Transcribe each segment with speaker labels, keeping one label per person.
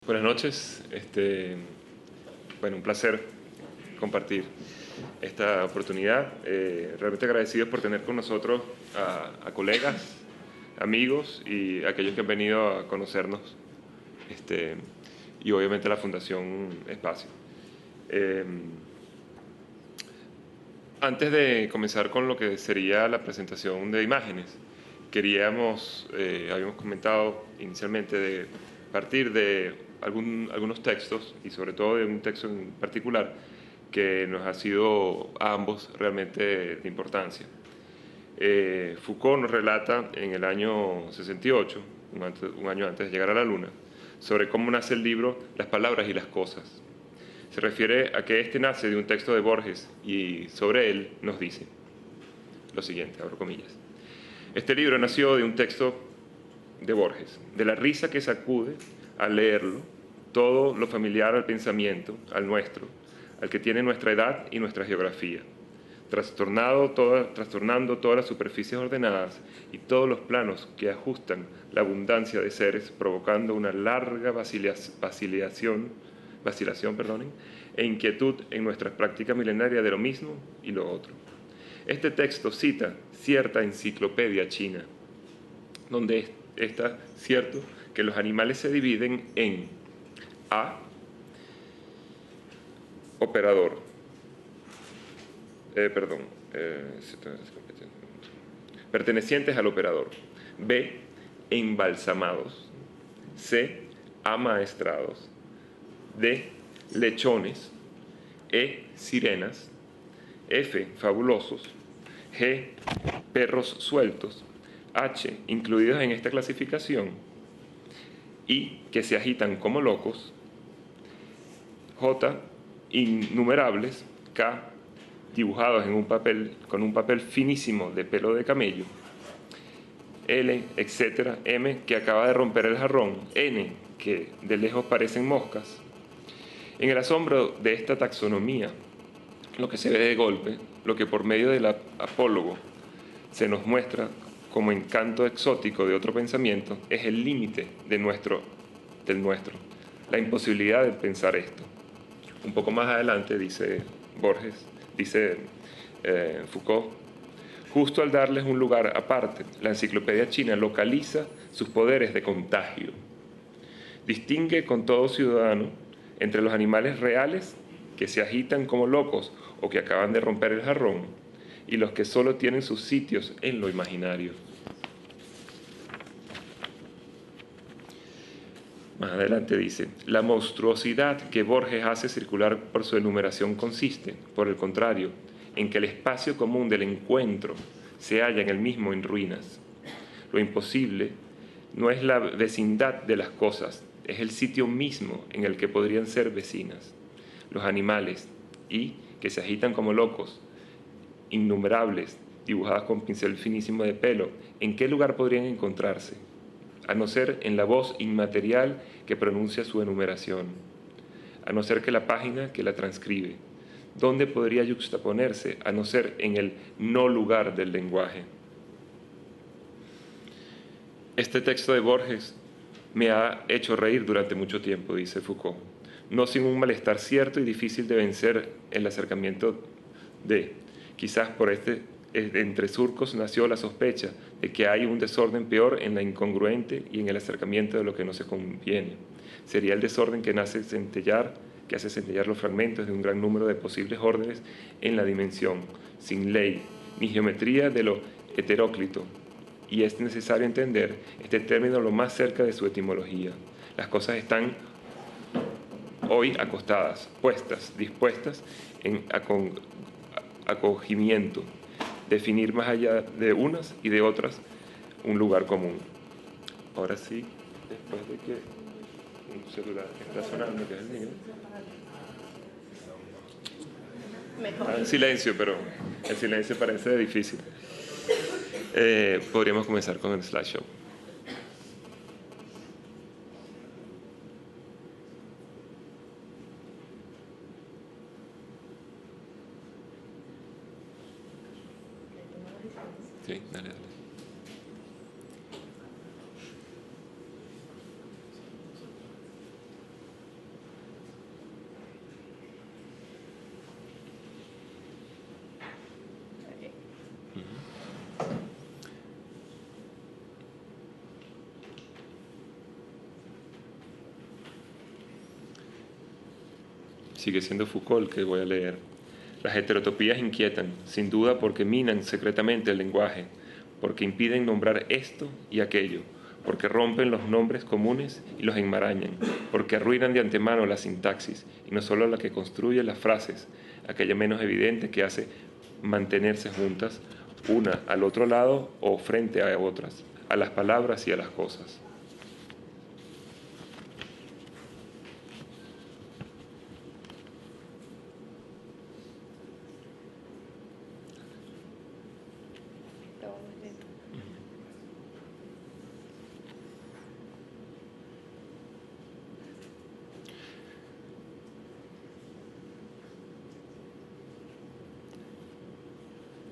Speaker 1: Buenas noches. Bueno, un placer compartir esta oportunidad. Realmente agradecidos por tener con nosotros a colegas, amigos y aquellos que han venido a conocernos, y obviamente la Fundación Espacio. Antes de comenzar con lo que sería la presentación de imágenes, habíamos comentado inicialmente de partir de algunos textos y sobre todo de un texto en particular que nos ha sido a ambos realmente de importancia. Foucault nos relata en el año 68, un año antes de llegar a la Luna, sobre cómo nace el libro Las palabras y las cosas. Se refiere a que este nace de un texto de Borges y sobre él nos dice lo siguiente, abro comillas. Este libro nació de un texto de Borges, de la risa que sacude al leerlo todo lo familiar al pensamiento, al nuestro, al que tiene nuestra edad y nuestra geografía, trastornando todas las superficies ordenadas y todos los planos que ajustan la abundancia de seres, provocando una larga vacilación, e inquietud en nuestra práctica milenaria de lo mismo y lo otro. Este texto cita cierta enciclopedia china, donde está cierto que los animales se dividen en A, operador, pertenecientes al operador, B, embalsamados, C, amaestrados, D, lechones, E, sirenas, F, fabulosos, G, perros sueltos, H, incluidos en esta clasificación, I, que se agitan como locos, J, innumerables, K, dibujados con un papel finísimo de pelo de camello, L, etc., M, que acaba de romper el jarrón, N, que de lejos parecen moscas. En el asombro de esta taxonomía, lo que se ve de golpe, lo que por medio del apólogo se nos muestra como encanto exótico de otro pensamiento, es el límite del nuestro, la imposibilidad de pensar esto. Un poco más adelante dice Foucault, justo al darles un lugar aparte, la enciclopedia china localiza sus poderes de contagio. Distingue con todo ciudadano entre los animales reales que se agitan como locos o que acaban de romper el jarrón y los que solo tienen sus sitios en lo imaginario. Más adelante dice, la monstruosidad que Borges hace circular por su enumeración consiste, por el contrario, en que el espacio común del encuentro se halla en el mismo en ruinas. Lo imposible no es la vecindad de las cosas, es el sitio mismo en el que podrían ser vecinas. Los animales, que se agitan como locos, innumerables, dibujadas con pincel finísimo de pelo, ¿en qué lugar podrían encontrarse? A no ser en la voz inmaterial que pronuncia su enumeración, a no ser que la página que la transcribe. ¿Dónde podría yuxtaponerse a no ser en el no lugar del lenguaje? Este texto de Borges me ha hecho reír durante mucho tiempo, dice Foucault, no sin un malestar cierto y difícil de vencer el acercamiento quizás por entre surcos nació la sospecha de que hay un desorden peor en la incongruente y en el acercamiento de lo que no se conviene. Sería el desorden que hace centellar los fragmentos de un gran número de posibles órdenes en la dimensión, sin ley ni geometría de lo heteróclito. Y es necesario entender este término lo más cerca de su etimología. Las cosas están hoy acostadas, puestas, dispuestas en acogimiento, definir más allá de unas y de otras un lugar común. Ahora sí, después de que un celular está sonando, que es el mío. En silencio, pero el silencio parece difícil. Podríamos comenzar con el slideshow. Sí, dale. Sigue siendo Foucault que voy a leer. Las heterotopías inquietan, sin duda porque minan secretamente el lenguaje, porque impiden nombrar esto y aquello, porque rompen los nombres comunes y los enmarañan, porque arruinan de antemano la sintaxis, y no solo la que construye las frases, aquella menos evidente que hace mantenerse juntas, una al otro lado o frente a otras, a las palabras y a las cosas.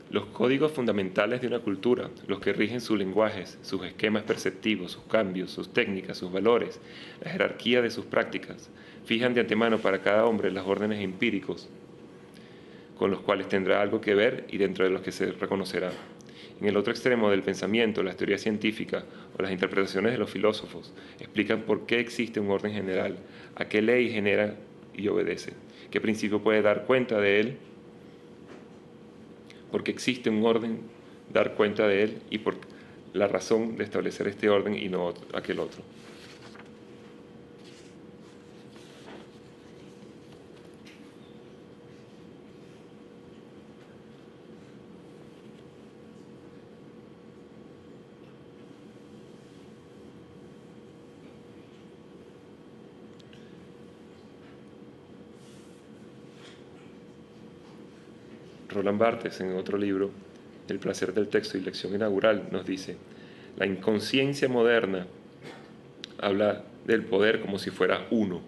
Speaker 1: Los códigos fundamentales de una cultura, los que rigen sus lenguajes, sus esquemas perceptivos, sus cambios, sus técnicas, sus valores, la jerarquía de sus prácticas, fijan de antemano para cada hombre los órdenes empíricos con los cuales tendrá algo que ver y dentro de los que se reconocerá. En el otro extremo del pensamiento, las teorías científicas o las interpretaciones de los filósofos explican por qué existe un orden general, a qué ley genera y obedece, qué principio puede dar cuenta de él, porque existe un orden, dar cuenta de él y por la razón de establecer este orden y no aquel otro. Roland Barthes, en otro libro, El placer del texto y lección inaugural, nos dice: la inconsciencia moderna habla del poder como si fuera uno.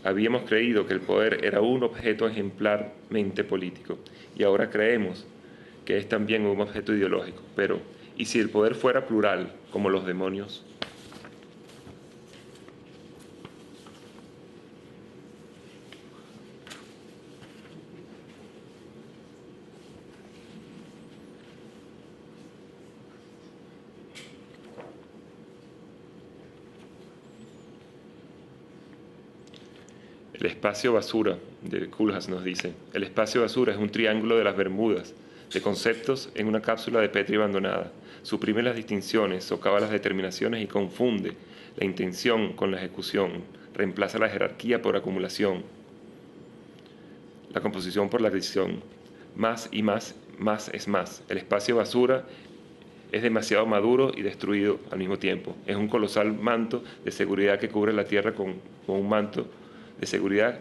Speaker 1: Habíamos creído que el poder era un objeto ejemplarmente político y ahora creemos que es también un objeto ideológico. Pero, ¿y si el poder fuera plural, como los demonios? El espacio basura de Koolhaas nos dice: el espacio basura es un triángulo de las Bermudas, de conceptos en una cápsula de Petri abandonada. Suprime las distinciones, socava las determinaciones y confunde la intención con la ejecución. Reemplaza la jerarquía por acumulación, la composición por la adición. Más y más, más es más. El espacio basura es demasiado maduro y destruido al mismo tiempo. Es un colosal manto de seguridad que cubre la tierra con un manto de seguridad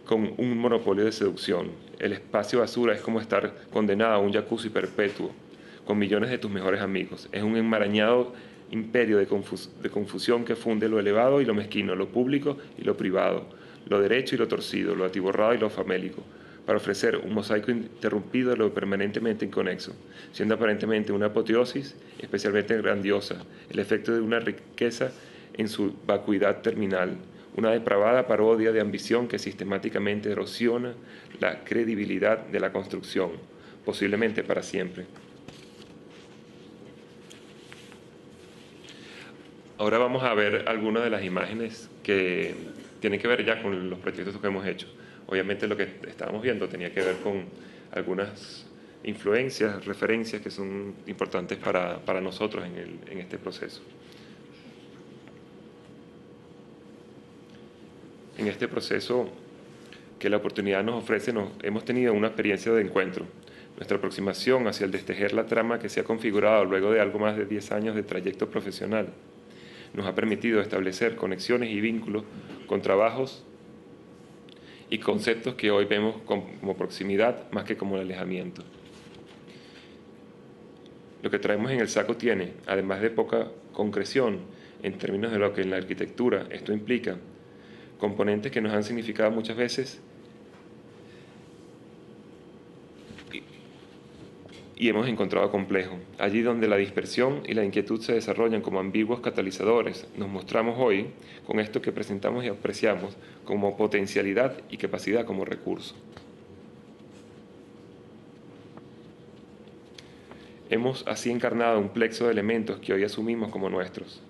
Speaker 1: con un monopolio de seducción. El espacio basura es como estar condenado a un jacuzzi perpetuo con millones de tus mejores amigos. Es un enmarañado imperio de confusión que funde lo elevado y lo mezquino, lo público y lo privado, lo derecho y lo torcido, lo atiborrado y lo famélico, para ofrecer un mosaico interrumpido de lo permanentemente inconexo, siendo aparentemente una apoteosis especialmente grandiosa, el efecto de una riqueza en su vacuidad terminal, una depravada parodia de ambición que sistemáticamente erosiona la credibilidad de la construcción, posiblemente para siempre. Ahora vamos a ver algunas de las imágenes que tienen que ver ya con los proyectos que hemos hecho. Obviamente lo que estábamos viendo tenía que ver con algunas influencias, referencias que son importantes para nosotros en este proceso. En este proceso que la oportunidad nos ofrece, hemos tenido una experiencia de encuentro. Nuestra aproximación hacia el destejer la trama que se ha configurado luego de algo más de 10 años de trayecto profesional nos ha permitido establecer conexiones y vínculos con trabajos y conceptos que hoy vemos como proximidad más que como alejamiento. Lo que traemos en el saco tiene, además de poca concreción en términos de lo que en la arquitectura esto implica, componentes que nos han significado muchas veces y hemos encontrado complejo. Allí donde la dispersión y la inquietud se desarrollan como ambiguos catalizadores, nos mostramos hoy con esto que presentamos y apreciamos como potencialidad y capacidad como recurso. Hemos así encarnado un plexo de elementos que hoy asumimos como nuestros.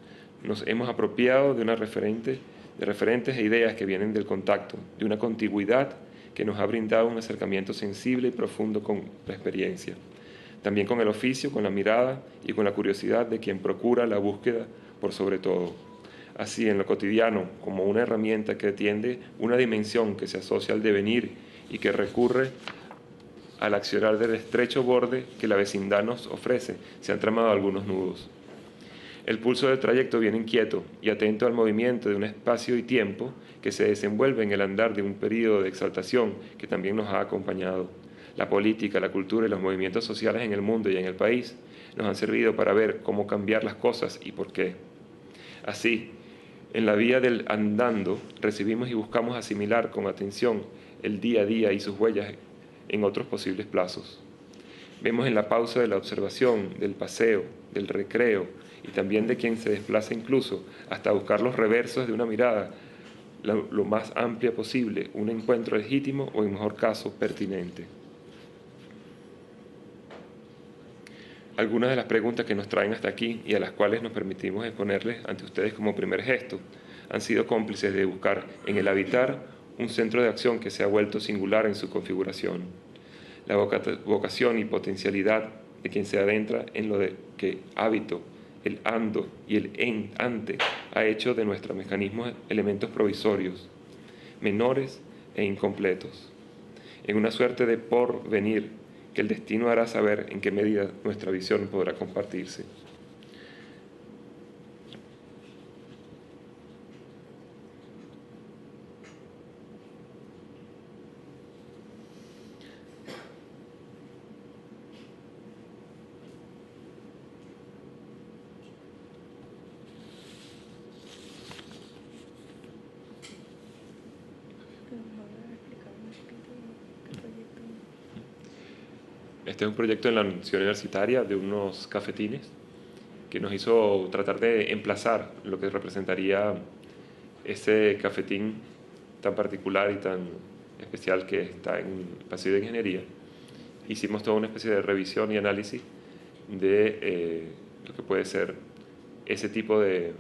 Speaker 1: Nos hemos apropiado de una referente de referentes e ideas que vienen del contacto, de una contigüidad que nos ha brindado un acercamiento sensible y profundo con la experiencia. También con el oficio, con la mirada y con la curiosidad de quien procura la búsqueda por sobre todo. Así, en lo cotidiano, como una herramienta que tiende una dimensión que se asocia al devenir y que recurre al accionar del estrecho borde que la vecindad nos ofrece, se han tramado algunos nudos. El pulso del trayecto viene inquieto y atento al movimiento de un espacio y tiempo que se desenvuelve en el andar de un período de exaltación que también nos ha acompañado. La política, la cultura y los movimientos sociales en el mundo y en el país nos han servido para ver cómo cambiar las cosas y por qué. Así, en la vía del andando recibimos y buscamos asimilar con atención el día a día y sus huellas en otros posibles plazos. Vemos en la pausa de la observación, del paseo, del recreo y también de quien se desplaza incluso hasta buscar los reversos de una mirada lo más amplia posible, un encuentro legítimo o en mejor caso pertinente. Algunas de las preguntas que nos traen hasta aquí y a las cuales nos permitimos exponerles ante ustedes como primer gesto han sido cómplices de buscar en el habitar un centro de acción que se ha vuelto singular en su configuración. La vocación y potencialidad de quien se adentra en lo de que hábito, el ando y el ante ha hecho de nuestros mecanismos elementos provisorios, menores e incompletos, en una suerte de porvenir que el destino hará saber en qué medida nuestra visión podrá compartirse. Este es un proyecto en la Ciudad Universitaria de unos cafetines que nos hizo tratar de emplazar lo que representaría ese cafetín tan particular y tan especial que está en el pasillo de ingeniería. Hicimos toda una especie de revisión y análisis de lo que puede ser ese tipo de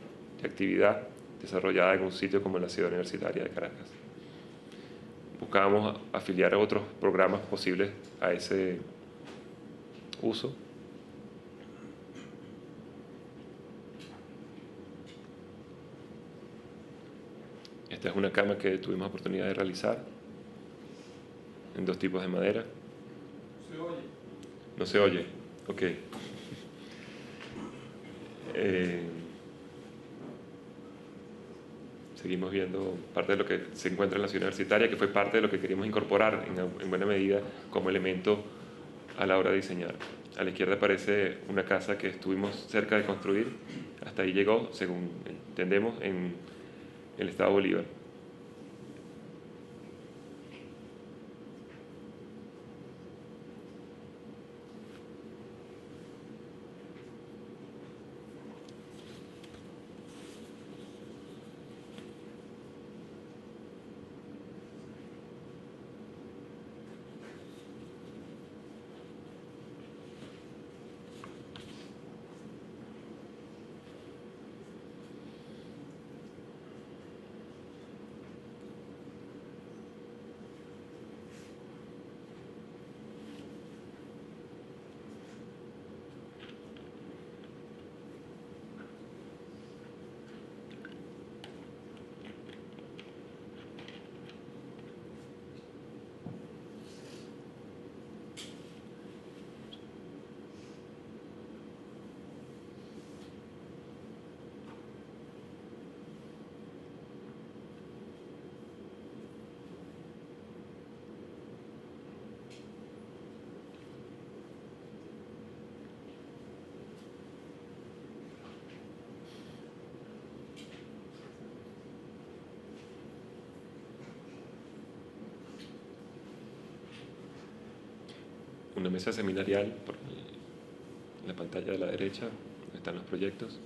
Speaker 1: actividad desarrollada en un sitio como la Ciudad Universitaria de Caracas. Buscábamos afiliar a otros programas posibles a ese uso. Esta es una cama que tuvimos oportunidad de realizar en 2 tipos de madera.
Speaker 2: ¿Se oye?
Speaker 1: No se oye, ok. Seguimos viendo parte de lo que se encuentra en la ciudad universitaria, que fue parte de lo que queríamos incorporar en buena medida como elemento a la hora de diseñar. A la izquierda aparece una casa que estuvimos cerca de construir, hasta ahí llegó, según entendemos, en el estado Bolívar. Una mesa seminarial por la pantalla de la derecha, donde están los proyectos.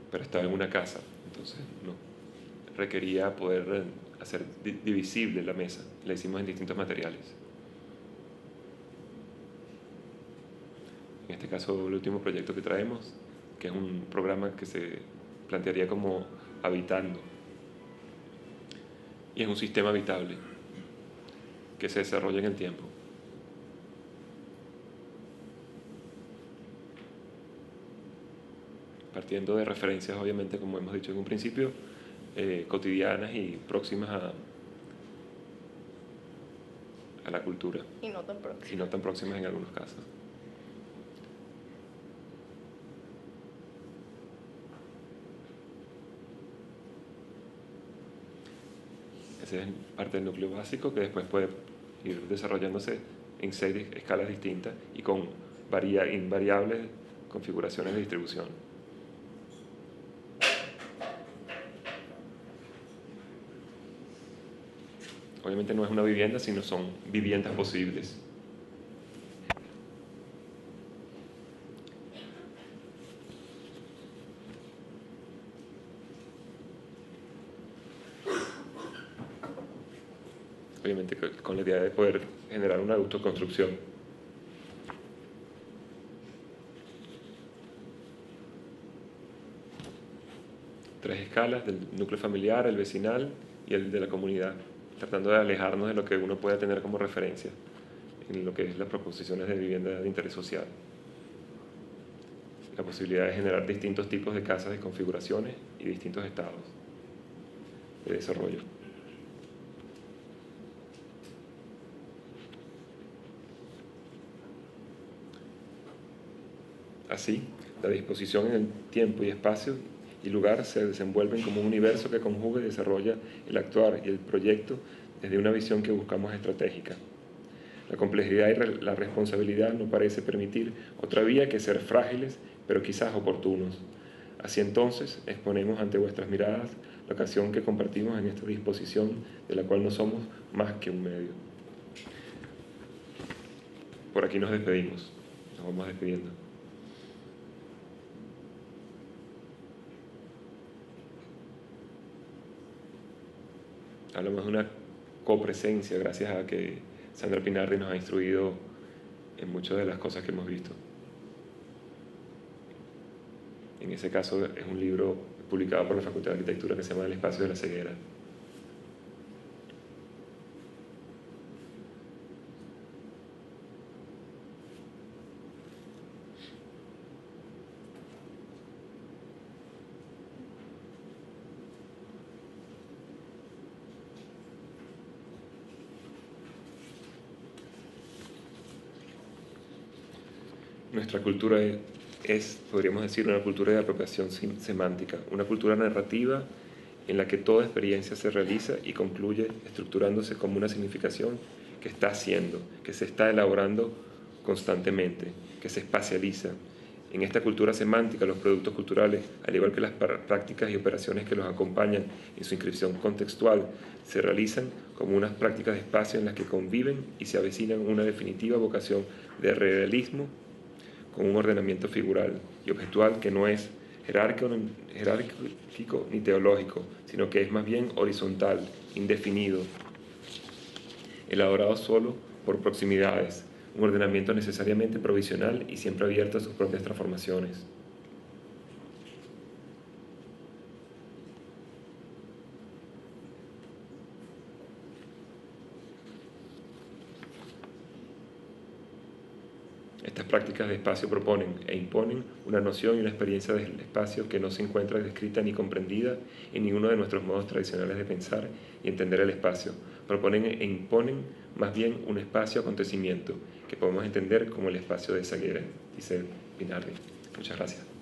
Speaker 1: Pero estaba en una casa, entonces no requería poder hacer divisible la mesa. La hicimos en distintos materiales. En este caso, el último proyecto que traemos, que es un programa que se plantearía como habitando. Y es un sistema habitable que se desarrolla en el tiempo. Partiendo de referencias, obviamente, como hemos dicho en un principio, cotidianas y próximas a la cultura.
Speaker 2: Y no tan próximas.
Speaker 1: Y no tan próximas en algunos casos. Ese es parte del núcleo básico que después puede ir desarrollándose en 6 escalas distintas y con invariables configuraciones de distribución. Obviamente no es una vivienda, sino son viviendas posibles. Obviamente con la idea de poder generar una autoconstrucción. Tres escalas del núcleo familiar, el vecinal y el de la comunidad, tratando de alejarnos de lo que uno pueda tener como referencia en lo que es las proposiciones de vivienda de interés social. La posibilidad de generar distintos tipos de casas, de configuraciones y distintos estados de desarrollo. Así, la disposición en el tiempo y espacio y lugar se desenvuelven como un universo que conjuga y desarrolla el actuar y el proyecto desde una visión que buscamos estratégica. La complejidad y la responsabilidad no parece permitir otra vía que ser frágiles, pero quizás oportunos. Así entonces, exponemos ante vuestras miradas la ocasión que compartimos en esta disposición de la cual no somos más que un medio. Por aquí nos despedimos, nos vamos despidiendo. Hablamos de una copresencia gracias a que Sandra Pinardi nos ha instruido en muchas de las cosas que hemos visto. En ese caso es un libro publicado por la Facultad de Arquitectura que se llama El espacio de la ceguera. Nuestra cultura es, podríamos decir, una cultura de apropiación semántica, una cultura narrativa en la que toda experiencia se realiza y concluye estructurándose como una significación que está haciendo, que se está elaborando constantemente, que se espacializa. En esta cultura semántica, los productos culturales, al igual que las prácticas y operaciones que los acompañan en su inscripción contextual, se realizan como unas prácticas de espacio en las que conviven y se avecinan una definitiva vocación de realismo con un ordenamiento figural y objetual que no es jerárquico ni teológico, sino que es más bien horizontal, indefinido, elaborado solo por proximidades, un ordenamiento necesariamente provisional y siempre abierto a sus propias transformaciones. Estas prácticas de espacio proponen e imponen una noción y una experiencia del espacio que no se encuentra descrita ni comprendida en ninguno de nuestros modos tradicionales de pensar y entender el espacio. Proponen e imponen más bien un espacio-acontecimiento que podemos entender como el espacio de ceguera, dice Pinardi. Muchas gracias.